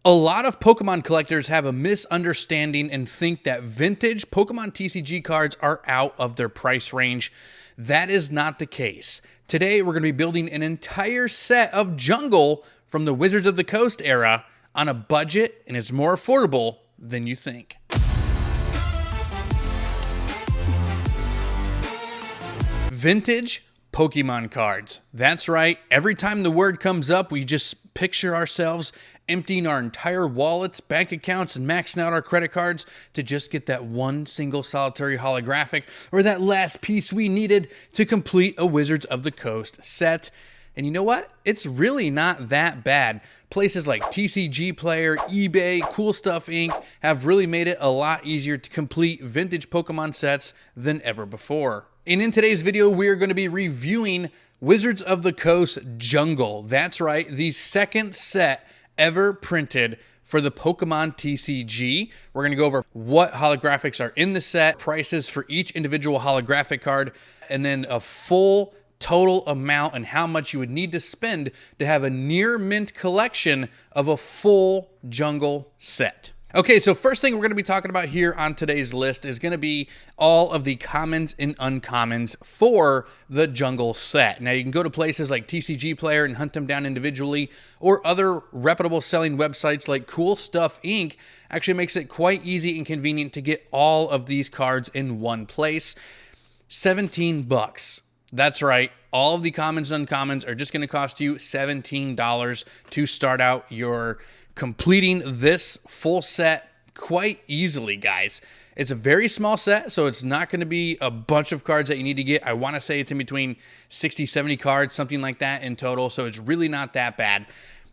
A lot of Pokemon collectors have a misunderstanding and think that vintage Pokemon TCG cards are out of their price range. That is not the case. Today, we're going to be building an entire set of Jungle from the Wizards of the Coast era on a budget, and it's more affordable than you think. Vintage Pokemon cards. That's right. Every time the word comes up, we just picture ourselves emptying our entire wallets, bank accounts, and maxing out our credit cards to just get that one single solitary holographic or that last piece we needed to complete a Wizards of the Coast set. And you know what? It's really not that bad. Places like TCG Player, eBay, Cool Stuff Inc. have really made it a lot easier to complete vintage Pokemon sets than ever before. And in today's video, we're going to be reviewing Wizards of the Coast Jungle. That's right, the second set ever printed for the Pokemon TCG. We're going to go over what holographics are in the set, prices for each individual holographic card, and then a full total amount and how much you would need to spend to have a near mint collection of a full Jungle set. Okay, so first thing we're going to be talking about here on today's list is going to be all of the commons and uncommons for the Jungle set. Now, you can go to places like TCG Player and hunt them down individually, or other reputable selling websites like Cool Stuff Inc. actually makes it quite easy and convenient to get all of these cards in one place. 17 bucks. That's right. All of the commons and uncommons are just going to cost you $17 to start out your completing this full set quite easily, guys. It's a very small set, so it's not going to be a bunch of cards that you need to get. I want to say it's in between 60, 70 cards, something like that in total, so it's really not that bad.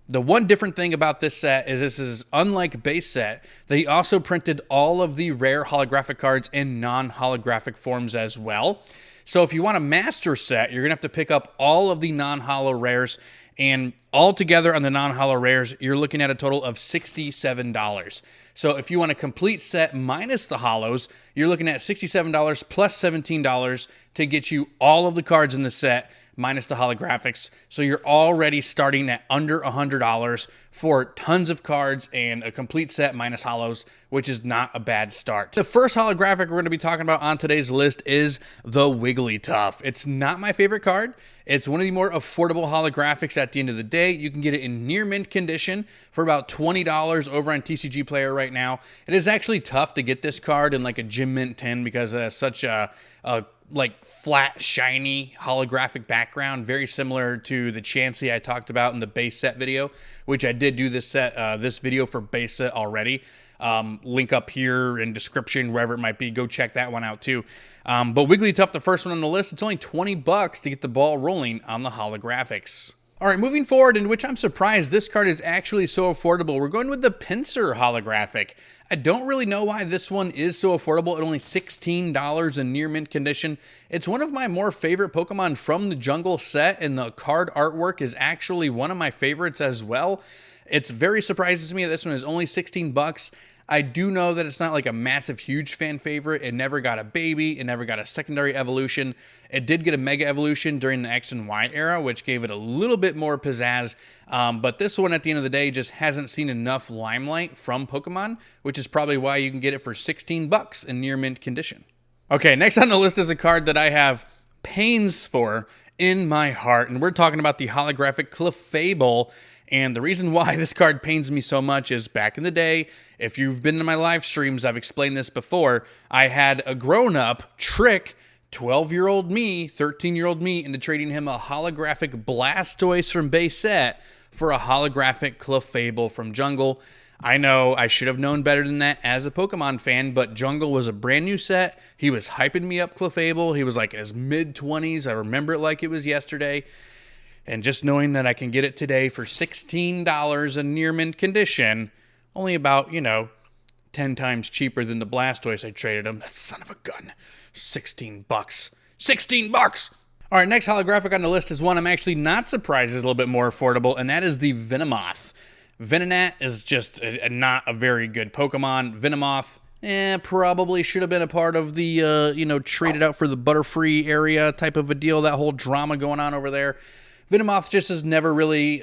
The one different thing about this set is this is unlike base set. They also printed all of the rare holographic cards in non-holographic forms as well. So if you want a master set, you're going to have to pick up all of the non-holo rares, and altogether on the non-holo rares, you're looking at a total of $67. So if you want a complete set minus the holos, you're looking at $67 plus $17 to get you all of the cards in the set minus the holographics. So you're already starting at under $100 for tons of cards and a complete set minus holos, which is not a bad start. The first holographic we're going to be talking about on today's list is the Wigglytuff. It's not my favorite card. It's one of the more affordable holographics at the end of the day. You can get it in near mint condition for about $20 over on TCG Player right now. It is actually tough to get this card in like a gym mint 10 because it has such a like flat, shiny holographic background, very similar to the Chansey I talked about in the base set video, which I did do this video for base set already. Link up here in description, wherever it might be. Go check that one out too. But Wigglytuff, the first one on the list, it's only 20 bucks to get the ball rolling on the holographics. All right, moving forward, in which I'm surprised this card is actually so affordable. We're going with the Pincer holographic. I don't really know why this one is so affordable at only $16 in near mint condition. It's one of my more favorite Pokemon from the Jungle set, and the card artwork is actually one of my favorites as well. It's very surprising to me that this one is only 16 bucks. I do know that it's not like a massive, huge fan favorite. It never got a baby. It never got a secondary evolution. It did get a mega evolution during the X and Y era, which gave it a little bit more pizzazz. But this one, at the end of the day, just hasn't seen enough limelight from Pokemon, which is probably why you can get it for 16 bucks in near mint condition. Okay, next on the list is a card that I have pains for in my heart, and we're talking about the holographic Clefable. And the reason why this card pains me so much is back in the day, if you've been to my live streams, I've explained this before, I had a grown-up trick 12-year-old me, 13-year-old me into trading him a holographic Blastoise from base set for a holographic Clefable from Jungle. I know I should have known better than that as a Pokemon fan, but Jungle was a brand new set. He was hyping me up Clefable. He was like in his mid-20s. I remember it like it was yesterday. And just knowing that I can get it today for $16 in near mint condition, only about, 10 times cheaper than the Blastoise I traded him. That son of a gun. 16 bucks. 16 bucks! All right, next holographic on the list is one I'm actually not surprised is a little bit more affordable, and that is the Venomoth. Venonat is just not a very good Pokemon. Venomoth, probably should have been a part of the, traded out for the Butterfree area type of a deal, that whole drama going on over there. Venomoth just has never really,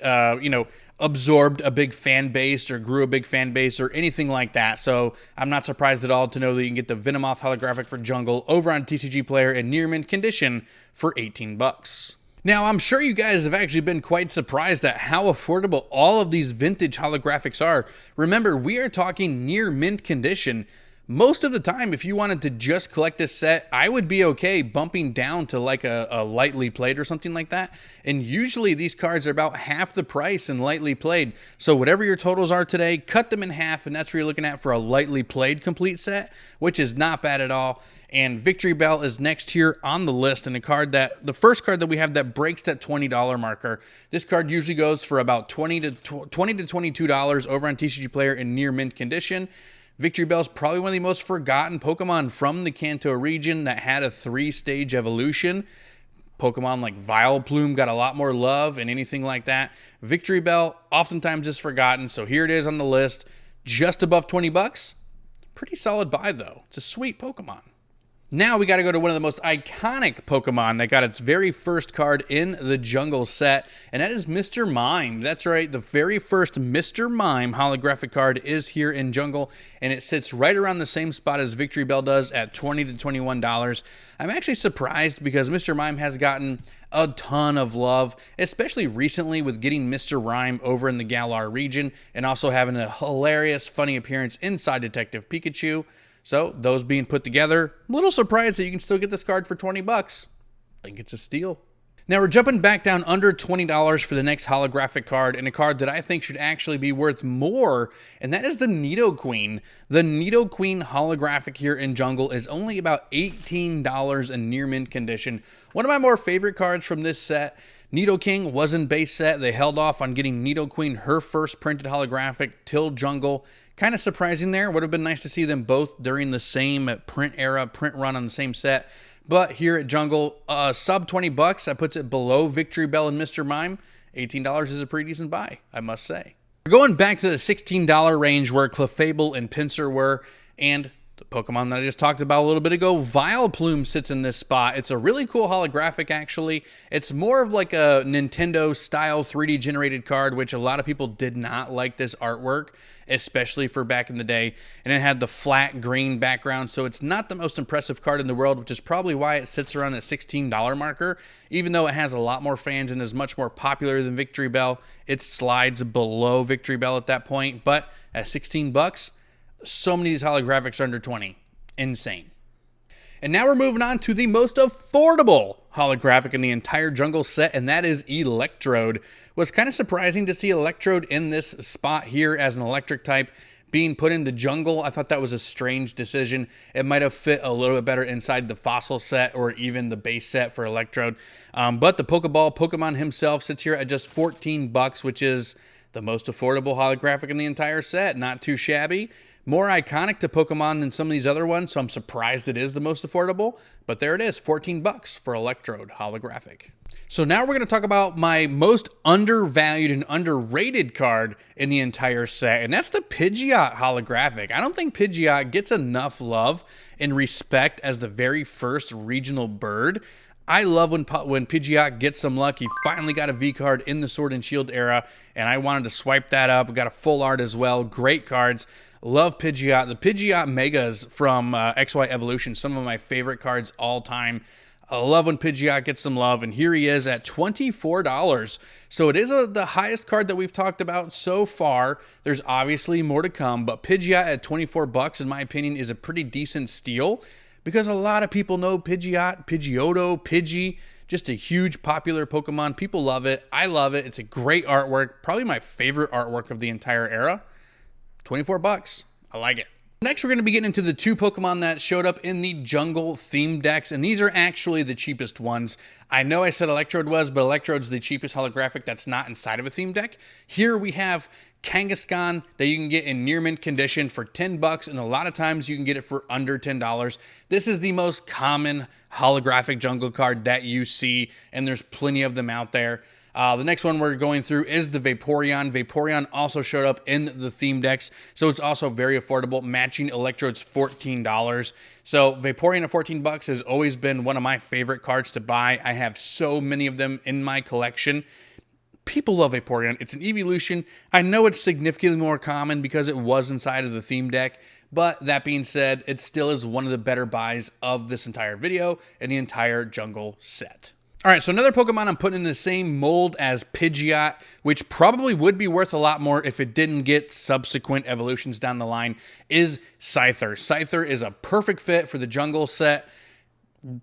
absorbed a big fan base or grew a big fan base or anything like that. So I'm not surprised at all to know that you can get the Venomoth holographic for Jungle over on TCG Player in near mint condition for 18 bucks. Now, I'm sure you guys have actually been quite surprised at how affordable all of these vintage holographics are. Remember, we are talking near mint condition. Most of the time, if you wanted to just collect this set, I would be okay bumping down to like a lightly played or something like that. And usually these cards are about half the price in lightly played. So whatever your totals are today, cut them in half, and that's what you're looking at for a lightly played complete set, which is not bad at all. And Victory Bell is next here on the list, and the first card that we have that breaks that $20 marker. This card usually goes for about $20 to $22 over on TCG Player in near mint condition. Victory Bell is probably one of the most forgotten Pokemon from the Kanto region that had a 3-stage evolution. Pokemon like Vileplume got a lot more love and anything like that. Victory Bell oftentimes is forgotten, so here it is on the list, just above 20 bucks. Pretty solid buy though. It's a sweet Pokemon. Now we got to go to one of the most iconic Pokemon that got its very first card in the Jungle set, and that is Mr. Mime. That's right, the very first Mr. Mime holographic card is here in Jungle, and it sits right around the same spot as Victory Bell does at $20 to $21. I'm actually surprised because Mr. Mime has gotten a ton of love, especially recently with getting Mr. Rime over in the Galar region and also having a hilarious, funny appearance inside Detective Pikachu. So those being put together, a little surprised that you can still get this card for 20 bucks. I think it's a steal. Now we're jumping back down under $20 for the next holographic card, and a card that I think should actually be worth more, and that is the Nidoqueen. The Nidoqueen holographic here in Jungle is only about $18 in near mint condition. One of my more favorite cards from this set. Nidoking was in base set. They held off on getting Nidoqueen her first printed holographic till Jungle. Kind of surprising there. Would have been nice to see them both during the same print run on the same set. But here at Jungle, sub 20 bucks, that puts it below Victory Bell and Mr. Mime. $18 is a pretty decent buy, I must say. We're going back to the $16 range where Clefable and Pincer were, and the Pokemon that I just talked about a little bit ago, Vileplume, sits in this spot. It's a really cool holographic, actually. It's more of like a Nintendo-style 3D generated card, which a lot of people did not like this artwork, especially for back in the day. And it had the flat green background, so it's not the most impressive card in the world, which is probably why it sits around the $16 marker. Even though it has a lot more fans and is much more popular than Victory Bell, it slides below Victory Bell at that point. But at 16 bucks, so many of these holographics are under 20. Insane. And now we're moving on to the most affordable holographic in the entire Jungle set, and that is Electrode. It was kind of surprising to see Electrode in this spot here as an electric type being put into Jungle. I thought that was a strange decision. It might have fit a little bit better inside the Fossil set or even the base set for Electrode. But the Pokeball Pokemon himself sits here at just 14 bucks, which is the most affordable holographic in the entire set. Not too shabby. More iconic to Pokemon than some of these other ones, so I'm surprised it is the most affordable. But there it is, 14 bucks for Electrode holographic. So now we're going to talk about my most undervalued and underrated card in the entire set, and that's the Pidgeot holographic. I don't think Pidgeot gets enough love and respect as the very first regional bird. I love when Pidgeot gets some luck. He finally got a V card in the Sword and Shield era, and I wanted to swipe that up. We got a full art as well. Great cards. Love Pidgeot. The Pidgeot Megas from XY Evolution, some of my favorite cards all time. I love when Pidgeot gets some love, and here he is at $24. So it is the highest card that we've talked about so far. There's obviously more to come, but Pidgeot at 24 bucks, in my opinion, is a pretty decent steal because a lot of people know Pidgeot, Pidgeotto, Pidgey, just a huge popular Pokemon. People love it. I love it. It's a great artwork, probably my favorite artwork of the entire era. 24 bucks. I like it. Next, we're going to be getting into the two Pokemon that showed up in the Jungle theme decks, and these are actually the cheapest ones. I know I said Electrode was, but Electrode's the cheapest holographic that's not inside of a theme deck. Here we have Kangaskhan that you can get in near mint condition for 10 bucks, and a lot of times you can get it for under $10. This is the most common holographic Jungle card that you see, and there's plenty of them out there. The next one we're going through is the Vaporeon. Vaporeon also showed up in the theme decks, so it's also very affordable, matching Electrode's $14. So Vaporeon at 14 bucks has always been one of my favorite cards to buy. I have so many of them in my collection. People love Vaporeon. It's an evolution. I know it's significantly more common because it was inside of the theme deck, but that being said, it still is one of the better buys of this entire video and the entire jungle set. All right, so another Pokemon I'm putting in the same mold as Pidgeot, which probably would be worth a lot more if it didn't get subsequent evolutions down the line, is Scyther. Scyther is a perfect fit for the jungle set.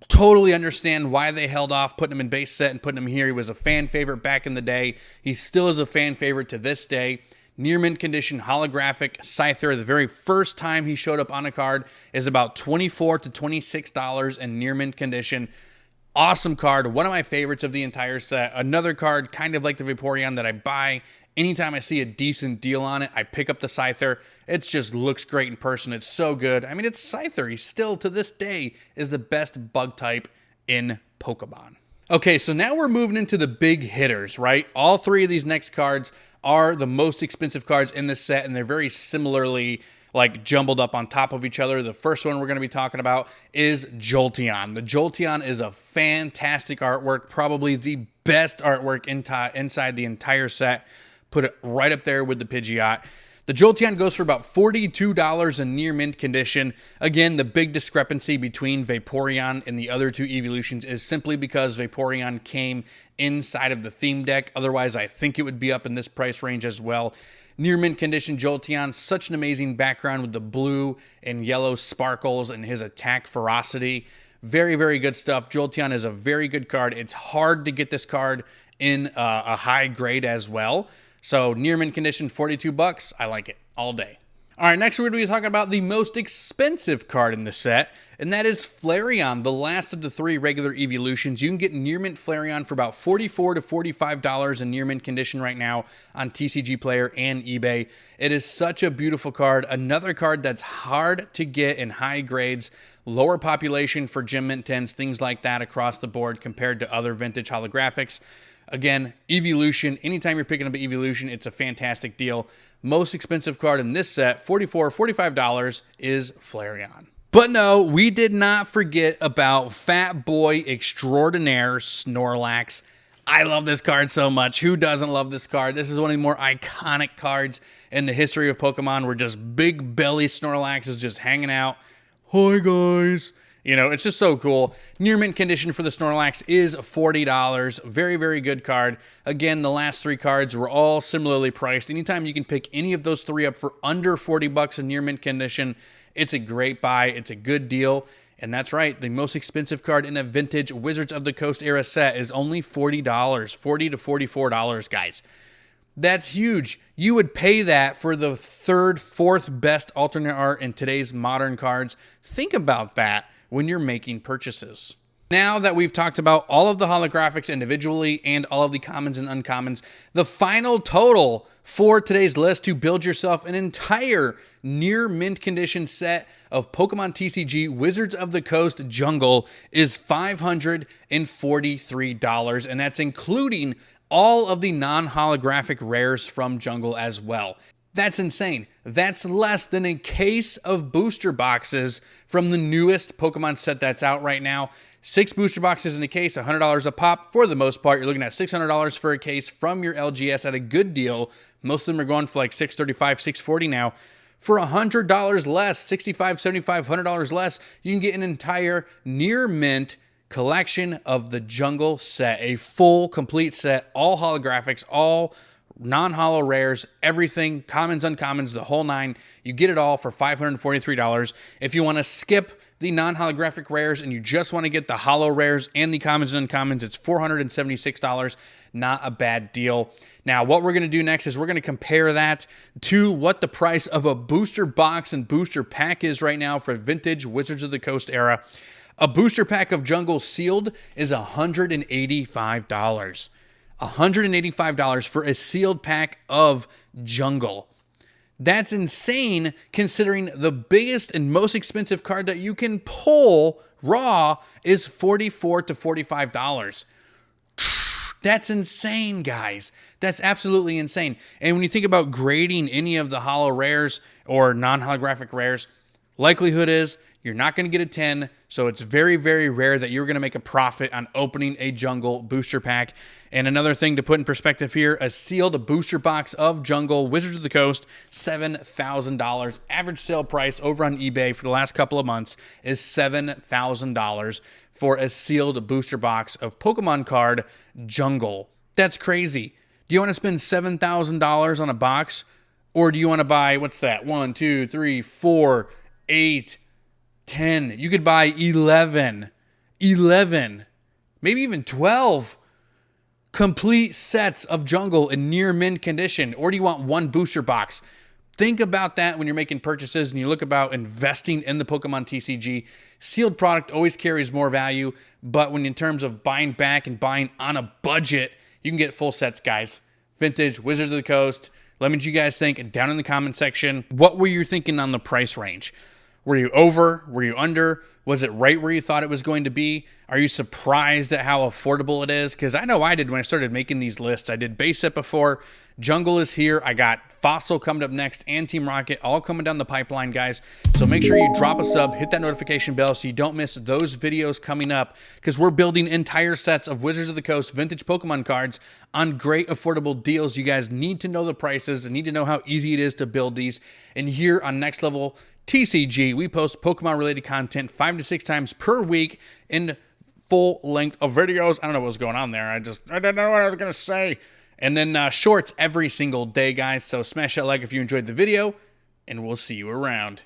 Totally understand why they held off putting him in base set and putting him here. He was a fan favorite back in the day. He still is a fan favorite to this day. Near mint condition holographic Scyther. The very first time he showed up on a card is about $24 to $26 in near mint condition. Awesome card. One of my favorites of the entire set. Another card kind of like the Vaporeon that I buy. Anytime I see a decent deal on it, I pick up the Scyther. It just looks great in person. It's so good. I mean, it's Scyther. He still, to this day, is the best bug type in Pokemon. Okay, so now we're moving into the big hitters, right? All three of these next cards are the most expensive cards in this set, and they're very similarly like jumbled up on top of each other. The first one we're going to be talking about is Jolteon. The Jolteon is a fantastic artwork, probably the best artwork inside the entire set. Put it right up there with the Pidgeot. The Jolteon goes for about $42 in near mint condition. Again, the big discrepancy between Vaporeon and the other two evolutions is simply because Vaporeon came inside of the theme deck. Otherwise, I think it would be up in this price range as well. Near mint condition Jolteon, such an amazing background with the blue and yellow sparkles and his attack ferocity. Very, very good stuff. Jolteon is a very good card. It's hard to get this card in a high grade as well. So near mint condition, $42. I like it all day. All right, next we're going to be talking about the most expensive card in the set, and that is Flareon, the last of the three regular evolutions. You can get near mint Flareon for about $44 to $45 in near mint condition right now on TCG Player and eBay. It is such a beautiful card. Another card that's hard to get in high grades, lower population for Gem Mint 10s, things like that across the board compared to other vintage holographics. Again, evolution, anytime you're picking up an evolution, it's a fantastic deal. Most expensive card in this set, $44, $45, is Flareon. But no, we did not forget about Fat Boy Extraordinaire Snorlax. I love this card so much. Who doesn't love this card? This is one of the more iconic cards in the history of Pokemon, where just big belly Snorlax is just hanging out. Hi, guys. You know, it's just so cool. Near mint condition for the Snorlax is $40. Very, very good card. Again, the last three cards were all similarly priced. Anytime you can pick any of those three up for under $40 in near mint condition, it's a great buy. It's a good deal. And that's right, the most expensive card in a vintage Wizards of the Coast era set is only $40. $40 to $44, guys. That's huge. You would pay that for the third, fourth best alternate art in today's modern cards. Think about that when you're making purchases. Now that we've talked about all of the holographics individually and all of the commons and uncommons, the final total for today's list to build yourself an entire near mint condition set of Pokemon TCG Wizards of the Coast Jungle is $543, and that's including all of the non-holographic rares from Jungle as well. That's insane. That's less than a case of booster boxes from the newest Pokemon set that's out right now. 6 booster boxes in a case, $100 a pop. For the most part, you're looking at $600 for a case from your LGS at a good deal. Most of them are going for like $635, $640 now. For $100 less, $65, $75, $100 less, you can get an entire near mint collection of the Jungle set. A full, complete set, all holographics, all non-holo rares, everything, commons, uncommons, the whole nine. You get it all for $543. If you want to skip the non-holographic rares and you just want to get the holo rares and the commons and uncommons, it's $476. Not a bad deal. Now, what we're going to do next is we're going to compare that to what the price of a booster box and booster pack is right now for vintage Wizards of the Coast era. A booster pack of Jungle sealed is $185. $185 for a sealed pack of Jungle. That's insane considering the biggest and most expensive card that you can pull raw is $44 to $45. That's insane, guys. That's absolutely insane. And when you think about grading any of the holo rares or non-holographic rares, likelihood is You're not going to get a 10, so it's very, very rare that you're going to make a profit on opening a Jungle booster pack. And another thing to put in perspective here, a sealed booster box of Jungle Wizards of the Coast, $7,000. Average sale price over on eBay for the last couple of months is $7,000 for a sealed booster box of Pokemon card Jungle. That's crazy. Do you want to spend $7,000 on a box? Or do you want to buy, what's that? 1, 2, 3, 4, 8, 10. You could buy 11, maybe even 12 complete sets of Jungle in near mint condition. Or do you want one booster box? Think about that when you're making purchases and you look about investing in the Pokemon TCG. Sealed product always carries more value, but when in terms of buying back and buying on a budget, you can get full sets, guys. Vintage, Wizards of the Coast. Let me know what you guys think down in the comment section. What were you thinking on the price range? Were you over? Were you under? Was it right where you thought it was going to be? Are you surprised at how affordable it is? Because I know I did when I started making these lists. I did base set before. Jungle is here. I got Fossil coming up next and Team Rocket all coming down the pipeline, guys. So make sure you drop a sub, hit that notification bell so you don't miss those videos coming up, because we're building entire sets of Wizards of the Coast vintage Pokemon cards on great affordable deals. You guys need to know the prices and need to know how easy it is to build these. And here on Next Level TCG, we post Pokemon related content 5 to 6 times per week in full length of videos. I don't know what was going on there. I didn't know what I was going to say. And then shorts every single day, guys. So smash that like if you enjoyed the video, and we'll see you around.